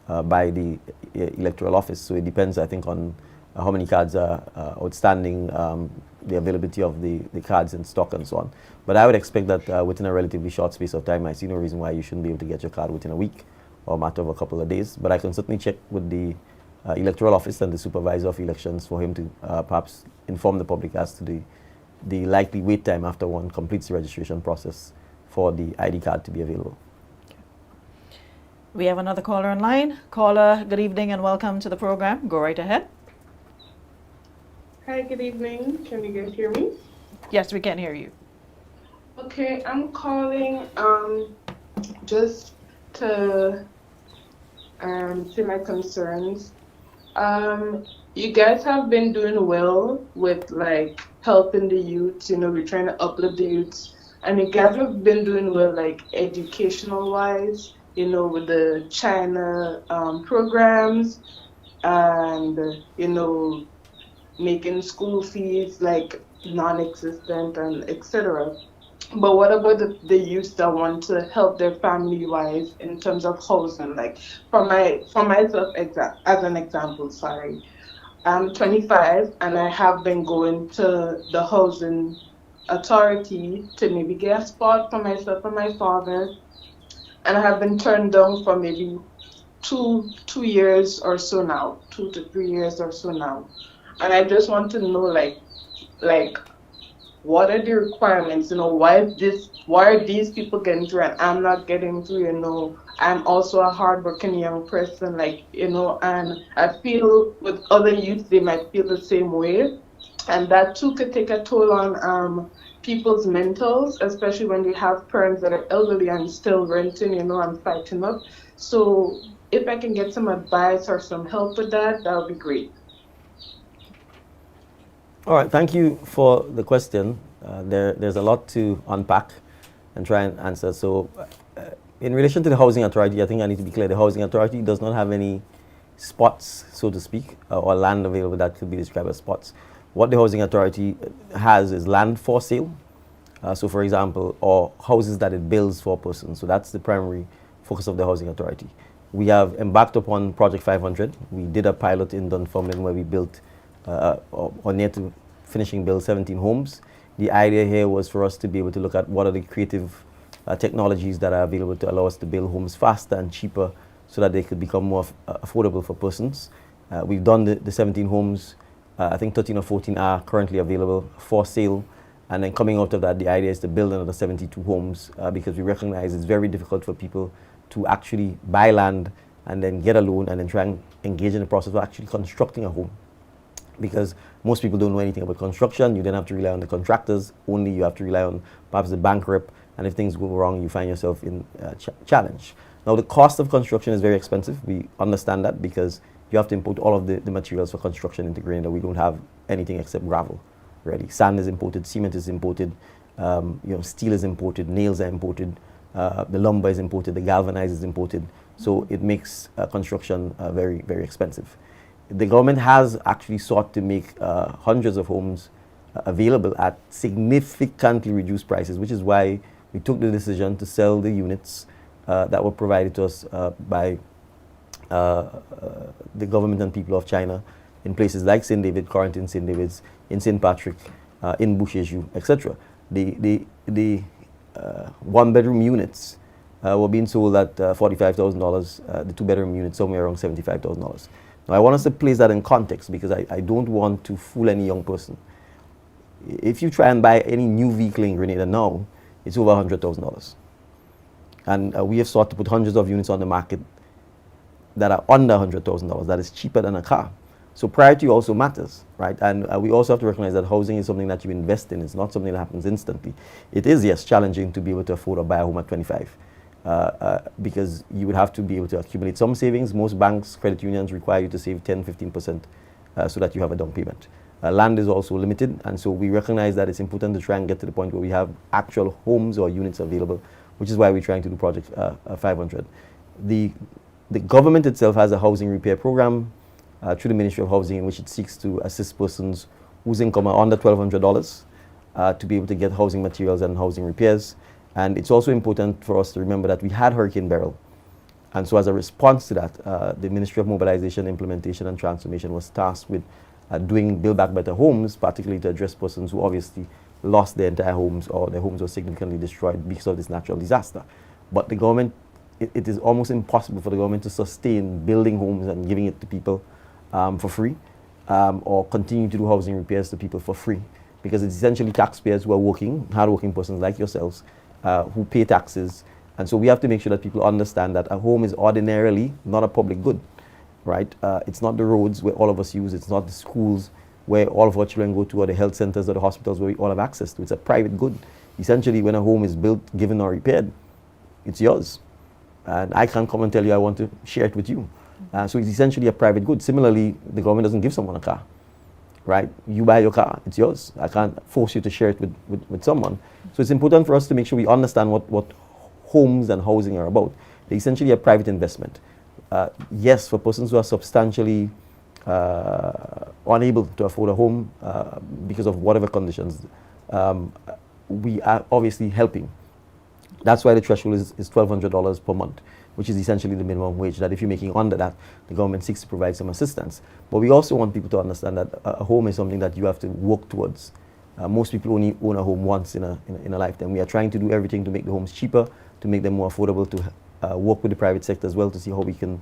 by the electoral office, so it depends, I think, on how many cards are outstanding, the availability of the cards in stock and so on. But I would expect that within a relatively short space of time. I see no reason why you shouldn't be able to get your card within a week or a matter of a couple of days. But I can certainly check with the electoral office and the supervisor of elections for him to perhaps inform the public as to the likely wait time after one completes the registration process for the ID card to be available. We have another caller online. Caller, good evening and welcome to the program. Go right ahead. Hi, good evening. Can you guys hear me? Yes, we can hear you. Okay, I'm calling just to say my concerns. You guys have been doing well with like helping the youth, we're trying to uplift the youth, and you guys have been doing well like educational wise, with the China programs and making school fees like non-existent and etc. But what about the youth that want to help their family wise in terms of housing? Like for myself, as an example, sorry, I'm 25 and I have been going to the housing authority to maybe get a spot for myself and my father, and I have been turned down for maybe 2 years or so now, 2 to 3 years or so now. And I just want to know like what are the requirements? Why are these people getting through and I'm not getting through? I'm also a hardworking young person, and I feel with other youth they might feel the same way, and that too could take a toll on people's mentals, especially when they have parents that are elderly and still renting, and fighting up. So if I can get some advice or some help with that would be great. All right, thank you for the question. There's a lot to unpack and try and answer. So in relation to the Housing Authority, I think I need to be clear. The Housing Authority does not have any spots, so to speak, or land available that could be described as spots. What the Housing Authority has is land for sale. So for example, or houses that it builds for persons. So that's the primary focus of the Housing Authority. We have embarked upon Project 500. We did a pilot in Dunfermline where we built or near to finishing build 17 homes. The idea here was for us to be able to look at what are the creative technologies that are available to allow us to build homes faster and cheaper so that they could become more affordable for persons. We've done the 17 homes. I think 13 or 14 are currently available for sale. And then coming out of that, the idea is to build another 72 homes because we recognize it's very difficult for people to actually buy land and then get a loan and then try and engage in the process of actually constructing a home. because most people don't know anything about construction. You then have to rely on the contractors only. You have to rely on perhaps the bank rep, and if things go wrong, you find yourself in challenge. Now, the cost of construction is very expensive. We understand that because you have to import all of the materials for construction into Grenada. We don't have anything except gravel ready. Sand is imported, cement is imported, steel is imported, nails are imported, the lumber is imported, the galvanized is imported. So it makes construction very, very expensive. The government has actually sought to make hundreds of homes available at significantly reduced prices, which is why we took the decision to sell the units that were provided to us by the government and people of China in places like St. David, Quarantine St. David's, in St. Patrick, in Boucheju, etc. The one-bedroom units were being sold at $45,000, the two-bedroom units somewhere around $75,000. Now, I want us to place that in context because I don't want to fool any young person. If you try and buy any new vehicle in Grenada now, it's over $100,000. And we have sought to put hundreds of units on the market that are under $100,000, that is cheaper than a car. So priority also matters, right? And we also have to recognize that housing is something that you invest in. It's not something that happens instantly. It is, yes, challenging to be able to afford or buy a home at 25 because you would have to be able to accumulate some savings. Most banks, credit unions require you to save 10, 15% so that you have a down payment. Land is also limited, and so we recognize that it's important to try and get to the point where we have actual homes or units available, which is why we're trying to do Project 500. The government itself has a housing repair program through the Ministry of Housing in which it seeks to assist persons whose income are under $1,200 to be able to get housing materials and housing repairs. And it's also important for us to remember that we had Hurricane Beryl. And so as a response to that, the Ministry of Mobilization, Implementation and Transformation was tasked with doing Build Back Better homes, particularly to address persons who obviously lost their entire homes or their homes were significantly destroyed because of this natural disaster. But the government, it is almost impossible for the government to sustain building homes and giving it to people for free or continue to do housing repairs to people for free, because it's essentially taxpayers who are working, hardworking persons like yourselves, who pay taxes. And so we have to make sure that people understand that a home is ordinarily not a public good, right? It's not the roads where all of us use, it's not the schools where all of our children go to, or the health centers or the hospitals where we all have access to. It's a private good. Essentially, when a home is built, given or repaired, it's yours. And I can't come and tell you I want to share it with you. So it's essentially a private good. Similarly, the government doesn't give someone a car, right? You buy your car, it's yours. I can't force you to share it with someone. So it's important for us to make sure we understand what homes and housing are about. They're essentially a private investment. Yes, for persons who are substantially unable to afford a home because of whatever conditions, we are obviously helping. That's why the threshold is $1,200 per month, which is essentially the minimum wage, that if you're making under that, the government seeks to provide some assistance. But we also want people to understand that a home is something that you have to work towards. Most people only own a home once in a lifetime. We are trying to do everything to make the homes cheaper, to make them more affordable, to work with the private sector as well to see how we can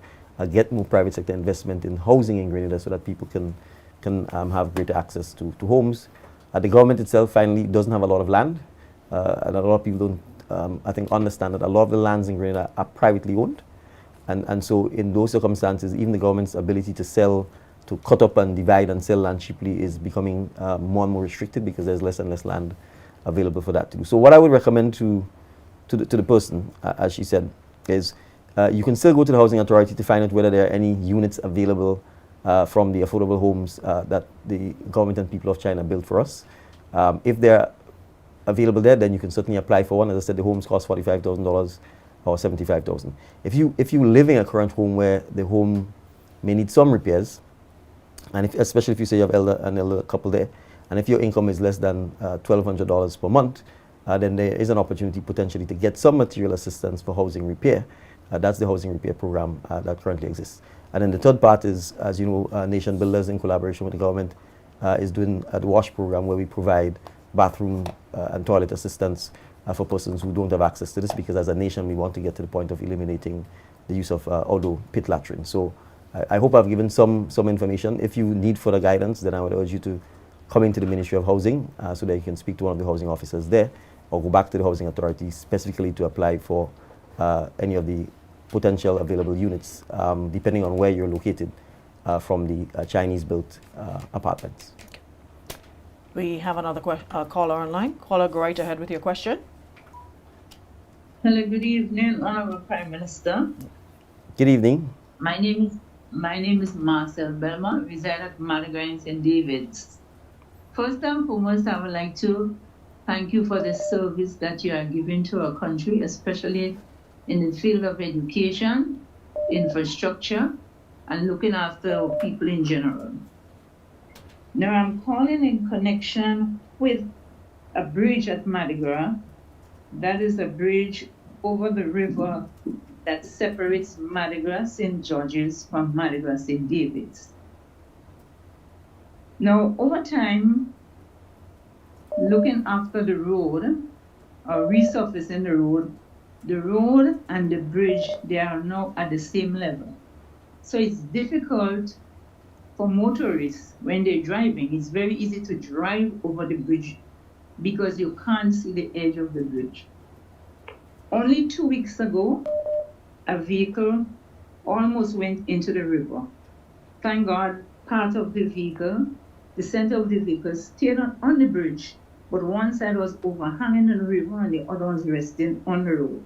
get more private sector investment in housing in Grenada so that people can have greater access to homes. The government itself, finally, doesn't have a lot of land, and a lot of people don't, I think, understand that a lot of the lands in Grenada are privately owned. And so in those circumstances, even the government's ability to sell, to cut up and divide and sell land cheaply is becoming more and more restricted because there's less and less land available for that to do. So what I would recommend to the person, as she said, is you can still go to the Housing Authority to find out whether there are any units available from the affordable homes that the government and people of China built for us. If they're available there, then you can certainly apply for one. As I said, the homes cost $45,000 or $75,000. If you live in a current home where the home may need some repairs, and especially if you say you have an elder couple there, and if your income is less than $1,200 per month, then there is an opportunity potentially to get some material assistance for housing repair. That's the housing repair program that currently exists. And then the third part is, as you know, Nation Builders in collaboration with the government is doing the WASH program, where we provide bathroom and toilet assistance for persons who don't have access to this, because as a nation we want to get to the point of eliminating the use of outdoor pit latrine. So I hope I've given some information. If you need further guidance, then I would urge you to come into the Ministry of Housing so that you can speak to one of the housing officers there, or go back to the Housing Authority specifically to apply for any of the potential available units, depending on where you're located. from the Chinese-built apartments. We have another caller online. Caller, go right ahead with your question. Hello, good evening, Honorable Prime Minister. Good evening. My name is Marcel Belma, reside at Malaga in St. David's. First and foremost, I would like to thank you for the service that you are giving to our country, especially in the field of education, infrastructure, and looking after our people in general. Now, I'm calling in connection with a bridge at Mardi Gras. That is a bridge over the river that separates Mardi Gras St. George's from Mardi Gras St. David's. Now, over time, looking after the road, or resurfacing the road and the bridge, they are now at the same level. So it's difficult for motorists when they're driving. It's very easy to drive over the bridge because you can't see the edge of the bridge. Only 2 weeks ago, a vehicle almost went into the river. Thank God, part of the vehicle, the center of the vehicle stayed on the bridge, but one side was overhanging the river and the other was resting on the road.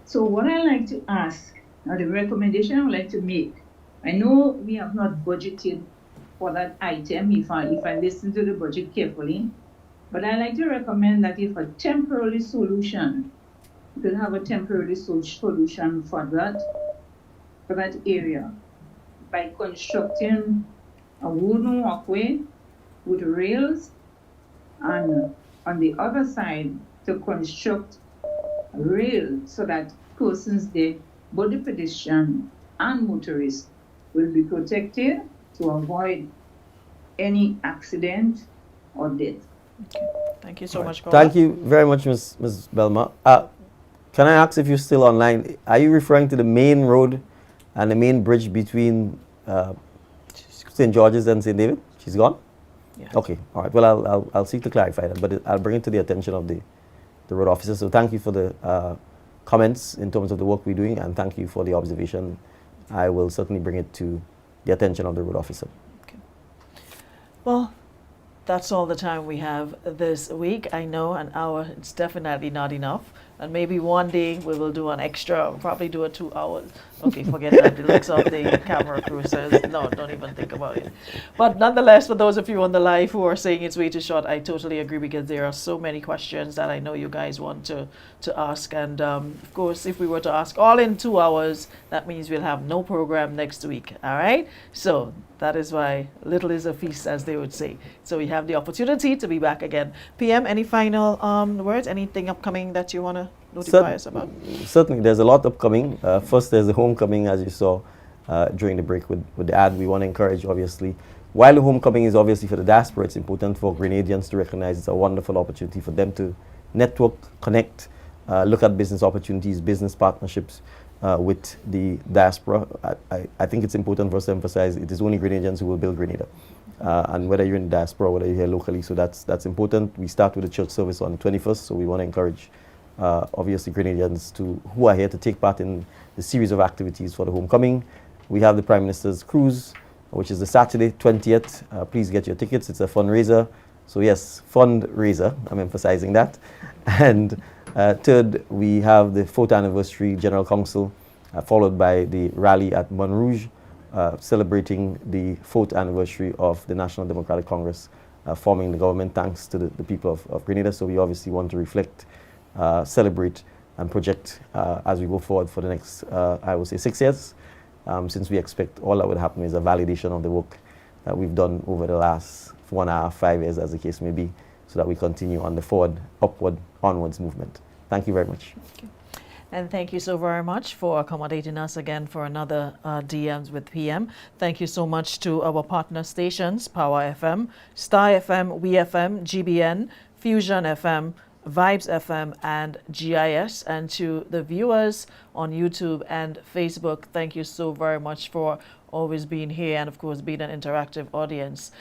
So what I like to ask, or the recommendation I would like to make, I know we have not budgeted for that item if I listen to the budget carefully, but I like to recommend that if a temporary solution, you could have a temporary solution for that area by constructing a wooden walkway with rails, and on the other side to construct a rail so that persons there, both the pedestrian and motorists, will be protected to avoid any accident or death. Okay. Thank you so much, caller. Thank you very much, Ms. Belma. Can I ask if you're still online? Are you referring to the main road and the main bridge between St. George's and St. David? She's gone? Yeah. Okay. All right. Well, I'll seek to clarify that, but I'll bring it to the attention of the road officer. So thank you for the comments in terms of the work we're doing, and thank you for the observation. I will certainly bring it to the attention of the road officer. Okay. Well, that's all the time we have this week. I know an hour is definitely not enough. And maybe one day we will do an extra, probably do a 2 hours. Okay, forget that. The looks of the camera crew says, no, don't even think about it. But nonetheless, for those of you on the live who are saying it's way too short, I totally agree, because there are so many questions that I know you guys want to ask. And of course, if we were to ask all in 2 hours, that means we'll have no program next week. All right? So that is why little is a feast, as they would say. So we have the opportunity to be back again. PM, any final words? Anything upcoming that you want to notify us about? Certainly, there's a lot upcoming. First, there's the homecoming, as you saw during the break with the ad. We want to encourage, obviously, while the homecoming is obviously for the diaspora, it's important for Grenadians to recognize it's a wonderful opportunity for them to network, connect, look at business opportunities, business partnerships with the diaspora. I think it's important for us to emphasize it is only Grenadians who will build Grenada. And whether you're in the diaspora, whether you're here locally, so that's important. We start with the church service on the 21st, so we want to encourage obviously Grenadians who are here to take part in the series of activities for the homecoming. We have the Prime Minister's cruise, which is the Saturday 20th. Please get your tickets. It's a fundraiser. So yes, fundraiser, I'm emphasizing that. And third, we have the 4th anniversary General Council, followed by the rally at Montrouge, celebrating the 4th anniversary of the National Democratic Congress forming the government, thanks to the people of Grenada. So we obviously want to reflect, celebrate, and project as we go forward for the next, I would say, 6 years, since we expect all that would happen is a validation of the work that we've done over the last 1.5, 5 years, as the case may be, so that we continue on the forward, upward, onwards movement. Thank you very much. Okay. And thank you so very much for accommodating us again for another DMs with PM. Thank you so much to our partner stations, Power FM, Star FM, WeFM, GBN, Fusion FM, Vibes FM, and GIS. And to the viewers on YouTube and Facebook, thank you so very much for always being here and, of course, being an interactive audience.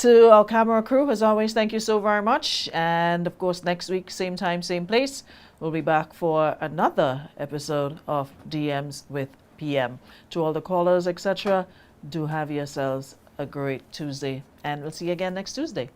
To our camera crew, as always, thank you so very much. And, of course, next week, same time, same place, we'll be back for another episode of DMs with PM. To all the callers, etc., Do have yourselves a great Tuesday, and we'll see you again next Tuesday.